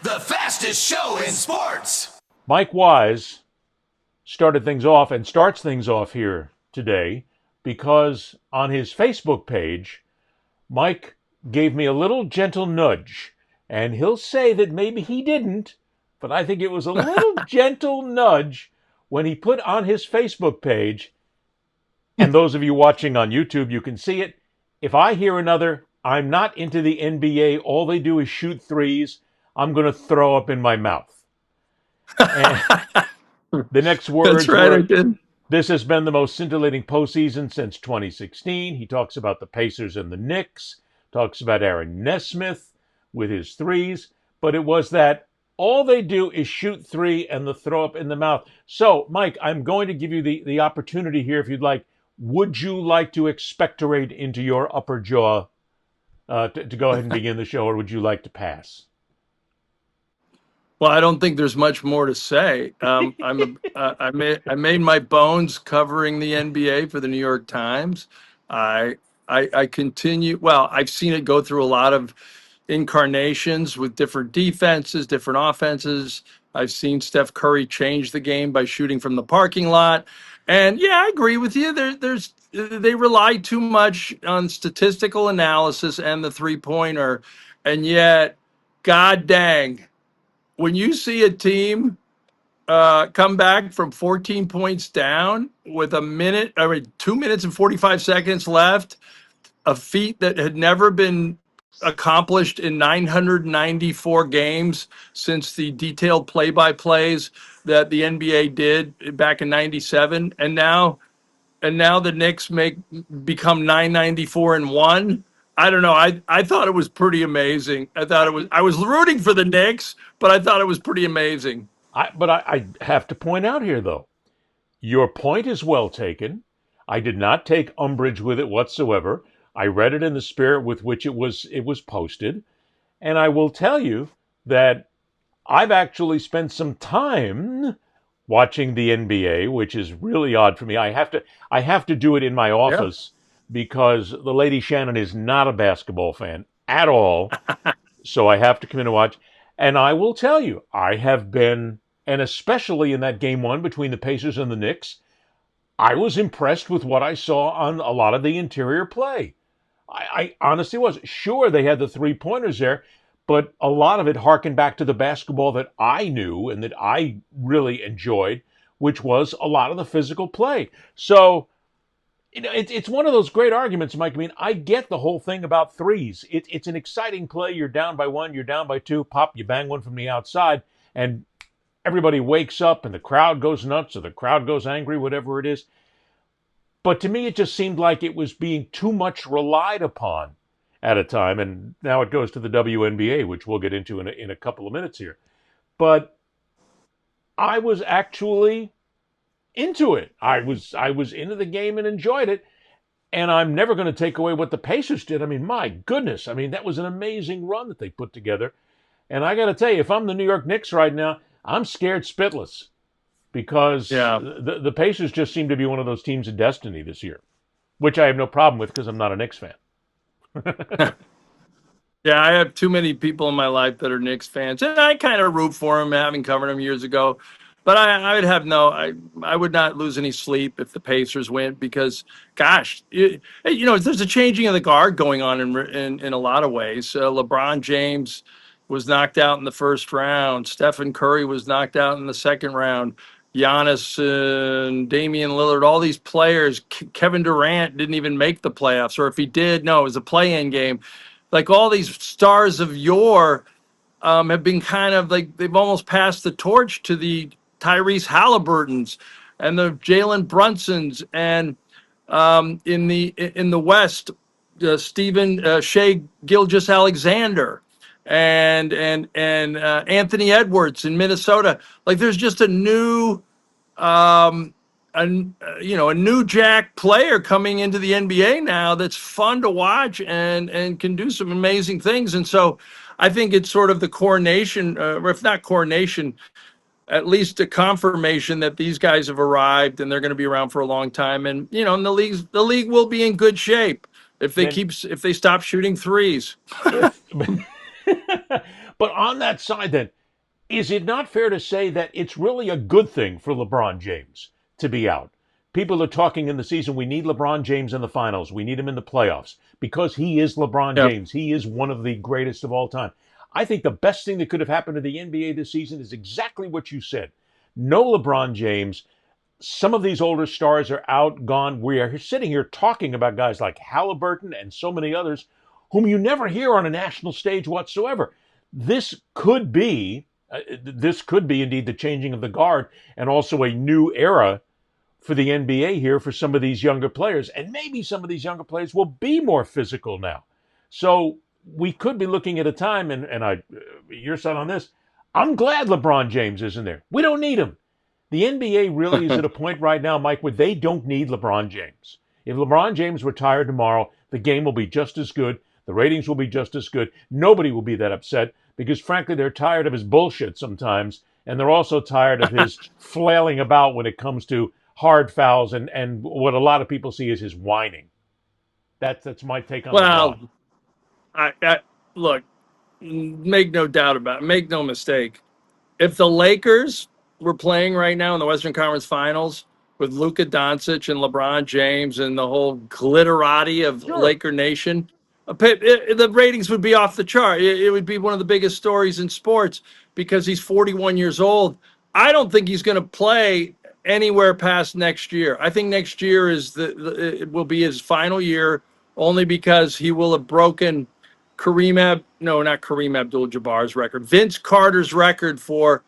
The fastest show in sports. Mike Wise started things off and starts things off here today because on his Facebook page, Mike gave me a little gentle nudge. And he'll say that maybe he didn't, but I think it was a little gentle nudge when he put on his Facebook page. And those of you watching on YouTube, you can see it. If I hear another, I'm not into the NBA, all they do is shoot threes, I'm going to throw up in my mouth. And the next That's words right, I were, did. this has been the most scintillating postseason since 2016. He talks about the Pacers and the Knicks, talks about Aaron Nesmith with his threes, but it was that all they do is shoot three and the throw up in the mouth. So, Mike, I'm going to give you the opportunity here if you'd like. Would you like to expectorate into your upper jaw to go ahead and begin the show, or would you like to pass? Well, I don't think there's much more to say. I made my bones covering the NBA for the New York Times. I I continue. Well, I've seen it go through a lot of incarnations with different defenses, different offenses. I've seen Steph Curry change the game by shooting from the parking lot. And yeah, I agree with you. They rely too much on statistical analysis and the three pointer, and yet, god dang, when you see a team come back from 14 points down with 2 minutes and 45 seconds left, a feat that had never been accomplished in 994 games since the detailed play-by-plays that the NBA did back in 97, and now the Knicks become 994 and 1. I don't know. I thought it was pretty amazing. I was rooting for the Knicks, but I thought it was pretty amazing. But I have to point out here, though, your point is well taken. I did not take umbrage with it whatsoever. I read it in the spirit with which it was posted, and I will tell you that I've actually spent some time watching the NBA, which is really odd for me. I have to do it in my Yeah. office because the lady Shannon is not a basketball fan at all. So I have to come in and watch. And I will tell you, I have been, and especially in that game one between the Pacers and the Knicks, I was impressed with what I saw on a lot of the interior play. I honestly was. Sure, they had the three-pointers there, but a lot of it harkened back to the basketball that I knew and that I really enjoyed, which was a lot of the physical play. So, it's one of those great arguments, Mike. I mean, I get the whole thing about threes. It's an exciting play. You're down by one, you're down by two, pop, you bang one from the outside, and everybody wakes up and the crowd goes nuts or the crowd goes angry, whatever it is. But to me, it just seemed like it was being too much relied upon at a time. And now it goes to the WNBA, which we'll get into in a couple of minutes here. But I was actually into it. I was into the game and enjoyed it. And I'm never going to take away what the Pacers did. I mean, my goodness. I mean, that was an amazing run that they put together. And I got to tell you, if I'm the New York Knicks right now, I'm scared spitless because Yeah. the Pacers just seem to be one of those teams of destiny this year, which I have no problem with because I'm not a Knicks fan. Yeah, I have too many people in my life that are Knicks fans, and I kind of root for them, having covered them years ago. But I would have I would not lose any sleep if the Pacers win because, gosh, there's a changing of the guard going on in a lot of ways. LeBron James was knocked out in the first round. Stephen Curry was knocked out in the second round. Giannis and Damian Lillard, all these players. Kevin Durant didn't even make the playoffs, or if he did, no, it was a play-in game. Like all these stars of yore have been kind of like they've almost passed the torch to the Tyrese Halliburtons and the Jalen Brunsons, and in the West, Stephen Shea Gilgis Alexander and Anthony Edwards in Minnesota. Like there's just a new um, a new jack player coming into the NBA now that's fun to watch and can do some amazing things. And so I think it's sort of the coronation, or if not coronation, at least a confirmation that these guys have arrived and they're going to be around for a long time. And and the league will be in good shape if Then, they stop shooting threes. if But on that side, then, is it not fair to say that it's really a good thing for LeBron James to be out? People are talking in the season, we need LeBron James in the finals. We need him in the playoffs because he is LeBron Yeah. James. He is one of the greatest of all time. I think the best thing that could have happened to the NBA this season is exactly what you said. No LeBron James. Some of these older stars are out, gone. We are sitting here talking about guys like Halliburton and so many others whom you never hear on a national stage whatsoever. This could be indeed the changing of the guard and also a new era for the NBA here for some of these younger players. And maybe some of these younger players will be more physical now. So we could be looking at a time, and your son on this, I'm glad LeBron James isn't there. We don't need him. The NBA really is at a point right now, Mike, where they don't need LeBron James. If LeBron James retired tomorrow, the game will be just as good. The ratings will be just as good. Nobody will be that upset because, frankly, they're tired of his bullshit sometimes, and they're also tired of his flailing about when it comes to hard fouls and what a lot of people see as his whining. That's my take on Well, LeBron. I look, make no doubt about it. Make no mistake. If the Lakers were playing right now in the Western Conference Finals with Luka Doncic and LeBron James and the whole glitterati of Sure. Laker Nation, the ratings would be off the chart. It would be one of the biggest stories in sports because he's 41 years old. I don't think he's going to play anywhere past next year. I think next year it will be his final year, only because he will have broken no, not Kareem Abdul-Jabbar's record, Vince Carter's record for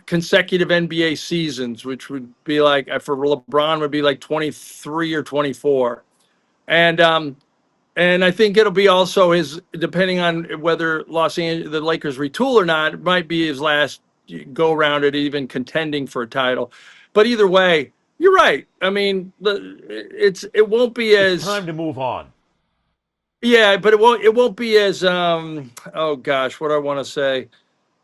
consecutive NBA seasons, which would be like for LeBron would be like 23 or 24, and I think it'll be also his, depending on whether the Lakers retool or not, it might be his last go round at even contending for a title. But either way, you're right. I mean, it won't be It's as time to move on. yeah, but it won't be as oh gosh, what do I want to say?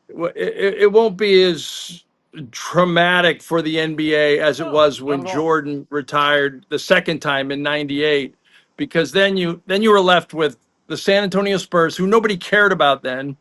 It won't be as traumatic for the NBA as it No, was not when at all. Jordan retired the second time in '98, because then you were left with the San Antonio Spurs, who nobody cared about then,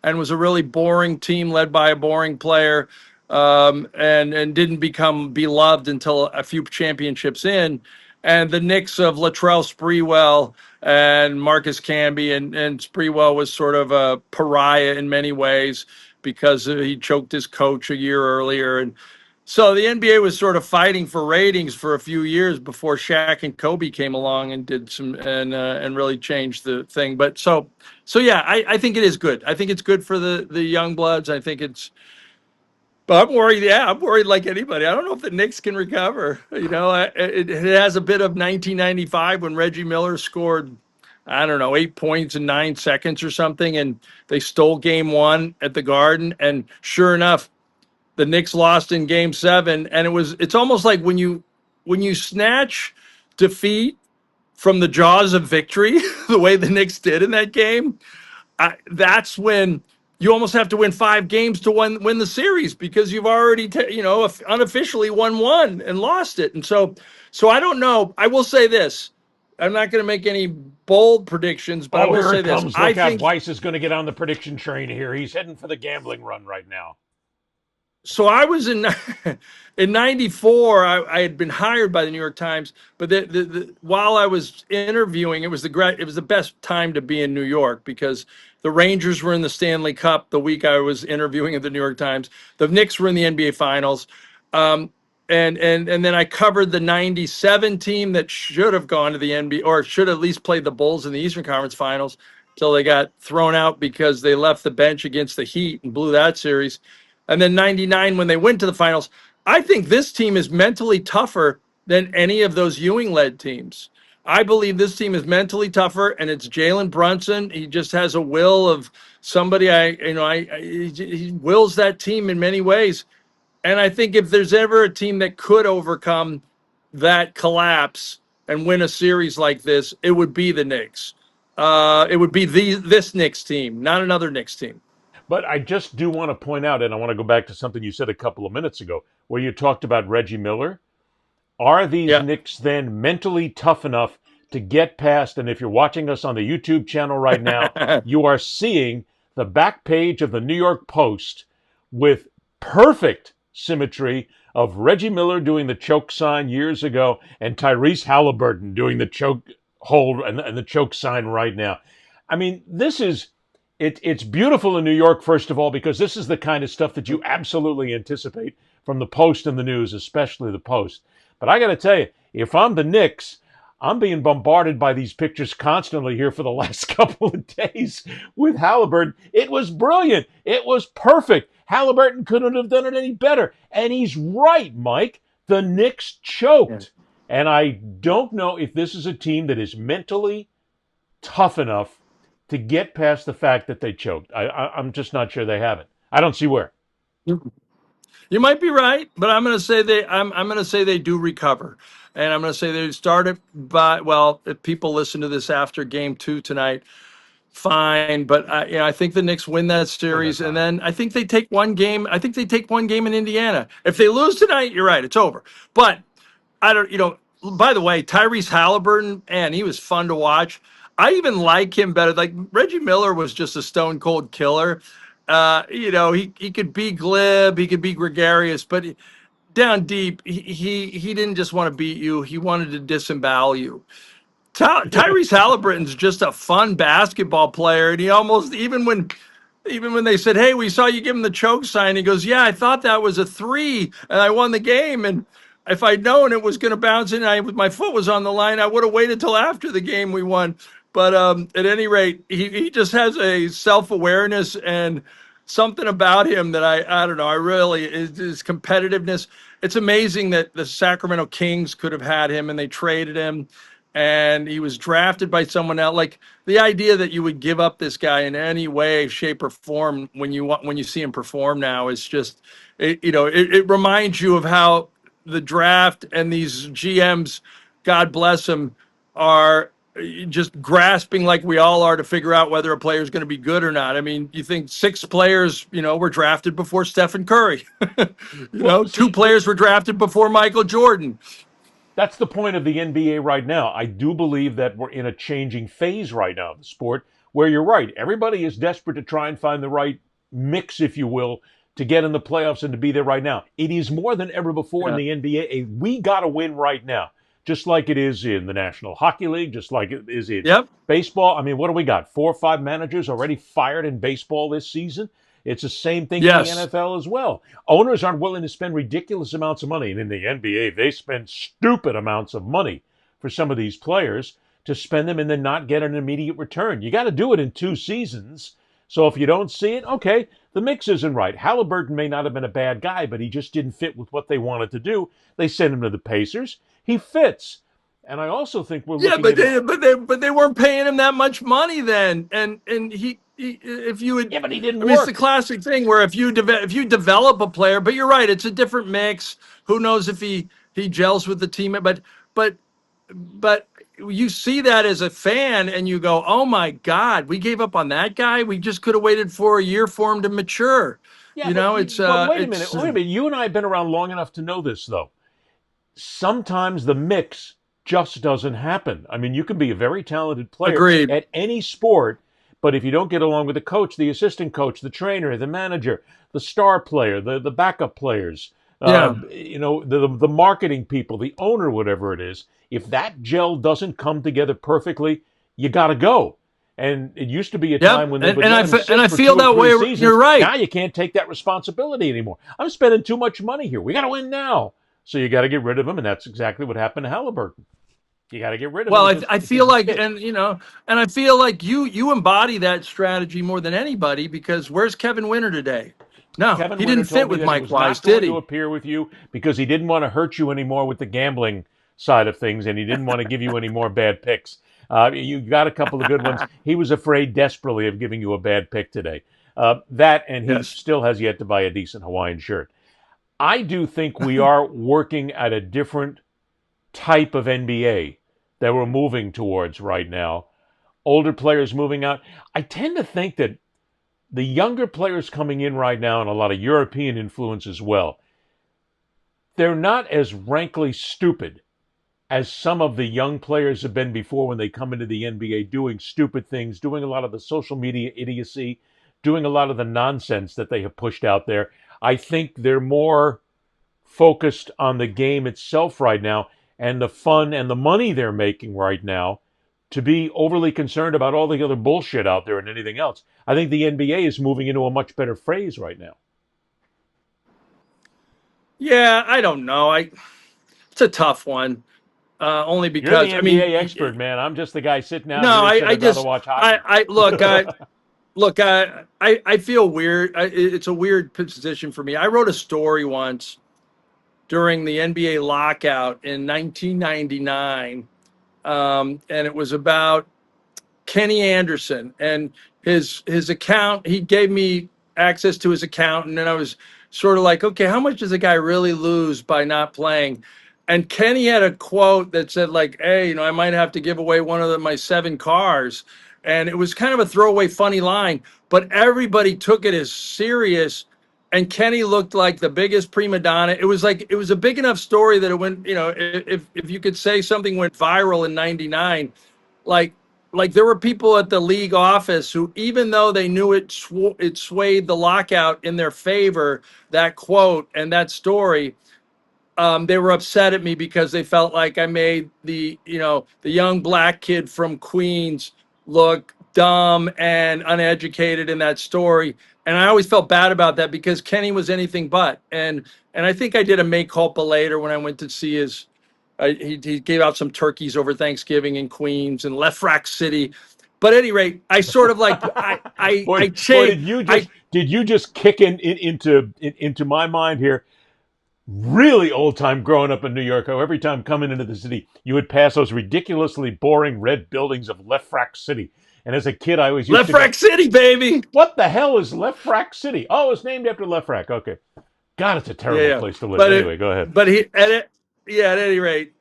and was a really boring team led by a boring player, and didn't become beloved until a few championships in, and the Knicks of Latrell Sprewell and Marcus Camby, and Sprewell was sort of a pariah in many ways because he choked his coach a year earlier. And so the NBA was sort of fighting for ratings for a few years before Shaq and Kobe came along and did some and really changed the thing. But so yeah, I think it is good. I think it's good for the young bloods. I think it's. But I'm worried. Yeah, I'm worried like anybody. I don't know if the Knicks can recover. It has a bit of 1995 when Reggie Miller scored, I don't know, 8 points in 9 seconds or something, and they stole Game 1 at the Garden. And sure enough, the Knicks lost in Game 7. And it's almost like when you snatch defeat from the jaws of victory, the way the Knicks did in that game. That's when you almost have to win 5 games to win the series, because you've already unofficially won one and lost it. And so I don't know. I will say this. I'm not going to make any bold predictions, but I Oh, will here say it this. comes. I Look out. think Weiss is going to get on the prediction train here. He's heading for the gambling run right now. so. I was in in '94. I had been hired by the New York Times, but while I was interviewing, it was the best time to be in New York, because the Rangers were in the Stanley Cup the week I was interviewing at the New York Times. The Knicks were in the NBA Finals. Um, and then I covered the '97 team that should have gone to the NBA, or should at least played the Bulls in the Eastern Conference Finals, until they got thrown out because they left the bench against the Heat and blew that series. And then '99 when they went to the finals. I think this team is mentally tougher than any of those Ewing-led teams. I believe this team is mentally tougher, and it's Jalen Brunson. He just has a will of somebody. He wills that team in many ways. And I think if there's ever a team that could overcome that collapse and win a series like this, it would be the Knicks. It would be this Knicks team, not another Knicks team. But I just do want to point out, and I want to go back to something you said a couple of minutes ago, where you talked about Reggie Miller. Are these Yeah. Knicks then mentally tough enough to get past? And if you're watching us on the YouTube channel right now, you are seeing the back page of the New York Post with perfect symmetry of Reggie Miller doing the choke sign years ago and Tyrese Halliburton doing the choke hold and the choke sign right now. I mean, it's beautiful in New York, first of all, because this is the kind of stuff that you absolutely anticipate from the Post and the News, especially the Post. But I got to tell you, if I'm the Knicks, I'm being bombarded by these pictures constantly here for the last couple of days with Halliburton. It was brilliant. It was perfect. Halliburton couldn't have done it any better. And he's right, Mike. The Knicks choked. And I don't know if this is a team that is mentally tough enough to get past the fact that they choked. I'm just not sure they have it. I don't see where. You might be right, but I'm going to say I'm going to say they do recover, and I'm going to say they started by well. If people listen to this after Game 2 tonight, fine. But I think the Knicks win that Oh, they're series, and fine. then I think they take one game. I think they take one game in Indiana. If they lose tonight, you're right, it's over. But I don't, by the way, Tyrese Halliburton, and he was fun to watch. I even like him better. Like Reggie Miller was just a stone cold killer. He could be glib, he could be gregarious, but down deep, he didn't just want to beat you. He wanted to disembowel you. Tyrese Halliburton's just a fun basketball player, and he almost even when they said, "Hey, we saw you give him the choke sign," he goes, "Yeah, I thought that was a three, and I won the game. And if I'd known it was going to bounce in, my foot was on the line, I would have waited till after the game we won." But at any rate, he just has a self awareness and something about him that I don't know. I really is competitiveness. It's amazing that the Sacramento Kings could have had him and they traded him and he was drafted by someone else. Like the idea that you would give up this guy in any way, shape, or form when you see him perform now is just, it reminds you of how the draft and these GMs, God bless them, are just grasping like we all are to figure out whether a player is going to be good or not. I mean, you think 6 players, were drafted before Stephen Curry. Well, Two see, players were drafted before Michael Jordan. that's the point of the NBA right now. I do believe that we're in a changing phase right now of the sport where you're right. Everybody is desperate to try and find the right mix, if you will, to get in the playoffs and to be there right now. It is more than ever before in Yeah. the NBA. We got to win right now, just like it is in the National Hockey League, just like it is in Yep. baseball. I mean, what do we got? 4 or 5 managers already fired in baseball this season? It's the same thing in the Yes. NFL as well. Owners aren't willing to spend ridiculous amounts of money. And in the NBA, they spend stupid amounts of money for some of these players to spend them and then not get an immediate return. You got to do it in 2 seasons. So if you don't see it, okay, the mix isn't right. Halliburton may not have been a bad guy, but he just didn't fit with what they wanted to do. They sent him to the Pacers. He fits. And I also think we're Yeah, looking but at it. they weren't paying him that much money then, and he if you would, Yeah, but he didn't I mean, it's the work. classic thing where if you develop a player, but you're right, it's a different mix. Who knows if he gels with the team? But but you see that as a fan, and you go, "Oh my God, we gave up on that guy. We just could have waited for a year for him to mature." Yeah, but wait a minute. It's Wait a minute. You and I have been around long enough to know this, though. Sometimes the mix just doesn't happen. I mean, you can be a very talented player agreed. at any sport, but if you don't get along with the coach, the assistant coach, the trainer, the manager, the star player, the backup players, Yeah. the marketing people, the owner, whatever it is, if that gel doesn't come together perfectly, you got to go. And it used to be a Yep. time when they would And let him and sit I for feel 2 or that 3 way. seasons. You're right. Now you can't take that responsibility anymore. I'm spending too much money here. We got to win now. So you got to get rid of him, and that's exactly what happened to Halliburton. You got to get rid of him Well, because I because feel he like, fit. and I feel like you embody that strategy more than anybody because where's Kevin Winter today? No, Kevin he didn't Winter fit told me with that he Mike was Wise, not did going to he? appear with you because he didn't want to hurt you anymore with the gambling side of things, and he didn't want to give you any more bad picks. You got a couple of good ones. He was afraid desperately of giving you a bad pick today. That, and he Yes. still has yet to buy a decent Hawaiian shirt. I do think we are working at a different type of NBA that we're moving towards right now. Older players moving out. I tend to think that the younger players coming in right now, and a lot of European influence as well, they're not as rankly stupid as some of the young players have been before when they come into the NBA doing stupid things, doing a lot of the social media idiocy, doing a lot of the nonsense that they have pushed out there. I think they're more focused on the game itself right now and the fun and the money they're making right now to be overly concerned about all the other bullshit out there and anything else. I think the NBA is moving into a much better phase right now. Yeah, I don't know. It's a tough one. Only You're the because I mean, NBA expert, man. I'm just the guy sitting out no, here I, said I I'd rather just watch hockey. I look, I feel weird. It's a weird position for me. I wrote a story once during the NBA lockout in 1999, and it was about Kenny Anderson and his account. He gave me access to his account, and then I was sort of like, okay, how much does a guy really lose by not playing? And Kenny had a quote that said like, hey, I might have to give away one of my 7 cars. And it was kind of a throwaway funny line, but everybody took it as serious. And Kenny looked like the biggest prima donna. It was like it was a big enough story that it went, if you could say something went viral in 99, like there were people at the league office who, even though they knew it swayed the lockout in their favor, that quote and that story, they were upset at me because they felt like I made the young black kid from Queens look dumb and uneducated in that story. And I always felt bad about that because Kenny was anything but. And I think I did a mea culpa later when I went to see his. He gave out some turkeys over Thanksgiving in Queens and left Rack City. But at any rate, I sort of like I Boy, changed. did you just kick into my mind here? Really old time growing up in New York, how every time coming into the city, you would pass those ridiculously boring red buildings of Left Frac City. And as a kid, I always used Left to go, Rack City, baby. what the hell is Left Frac City? Oh, it's named after Left Frac. Okay. God, it's a Yeah, terrible yeah. place to live. But Anyway, go ahead. at any rate,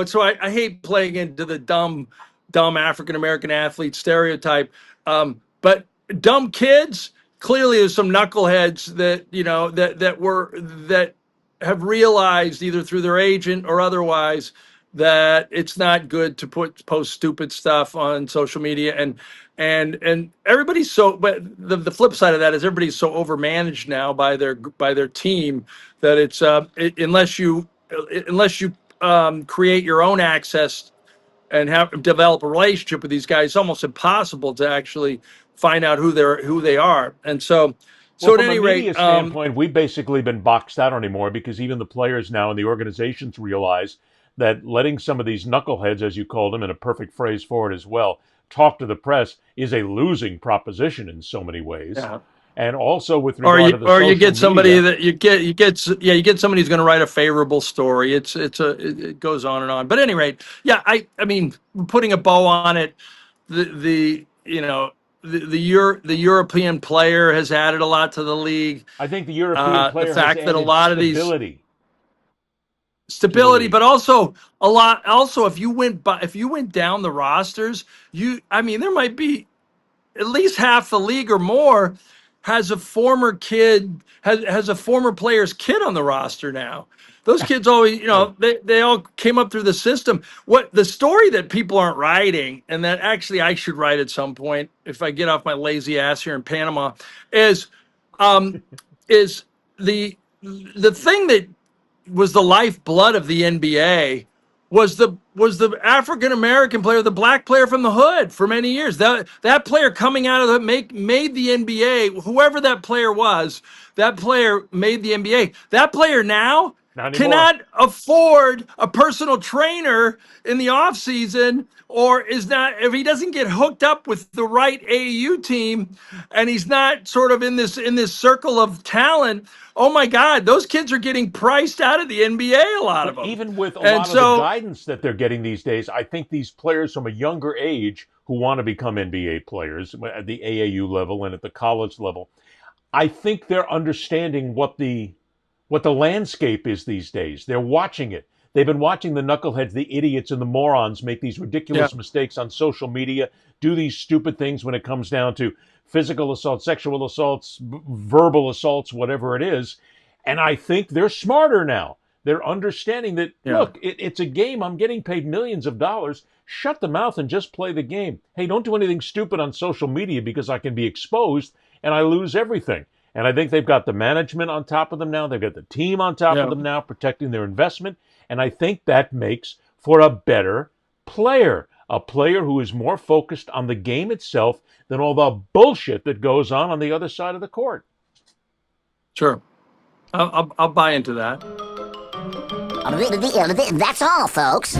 so I hate playing into the dumb African American athlete stereotype. But dumb kids, clearly there's some knuckleheads that that have realized either through their agent or otherwise that it's not good to post stupid stuff on social media, and everybody's so, but the flip side of that is everybody's so overmanaged now by their team that it's unless you create your own access and have develop a relationship with these guys, it's almost impossible to actually find out who they are. And Well, so at from a any rate, media standpoint, we've basically been boxed out anymore because even the players now and the organizations realize that letting some of these knuckleheads, as you called them, in a perfect phrase for it as well, talk to the press is a losing proposition in so many ways. yeah. And also with Or regard to the you social get somebody media, that you get somebody who's going to write a favorable story. It goes on and on. But at any rate, yeah, I mean, putting a bow on it, the the European player has added a lot to the league. I think the European The player has fact that a added lot of these to the stability, league. but also a lot. Also, if you went down the rosters, I mean, there might be at least half the league or more has a former kid has a former player's kid on the roster now. Those kids always, Right. they all came up through the system. What the story that people aren't writing, and that actually I should write at some point if I get off my lazy ass here in Panama, is um, is the thing that was the lifeblood of the NBA was the African American player, the black player from the hood for many years. That player coming out of the made the NBA. Whoever that player was, that player made the NBA. That player now Not anymore. cannot afford a personal trainer in the offseason, or is not, if he doesn't get hooked up with the right AAU team and he's not sort of in this circle of talent. Oh my God, those kids are getting priced out of the NBA, a lot of But them. even with a And lot of the so, guidance that they're getting these days, I think these players from a younger age who want to become NBA players at the AAU level and at the college level, I think they're understanding what the landscape is these days. They're watching it. They've been watching the knuckleheads, the idiots, and the morons make these yeah, ridiculous mistakes on social media, do these stupid things when it comes down to physical assaults, sexual assaults, verbal assaults, whatever it is. And I think they're smarter now. They're understanding that, yeah. look, it's a game. I'm getting paid millions of dollars. Shut the mouth and just play the game. Hey, don't do anything stupid on social media because I can be exposed and I lose everything. And I think they've got the management on top of them now. They've got the team on top of them now, protecting their investment. And I think that makes for a better player, a player who is more focused on the game itself than all the bullshit that goes on the other side of the court. Sure. I'll buy into that. That's all, folks.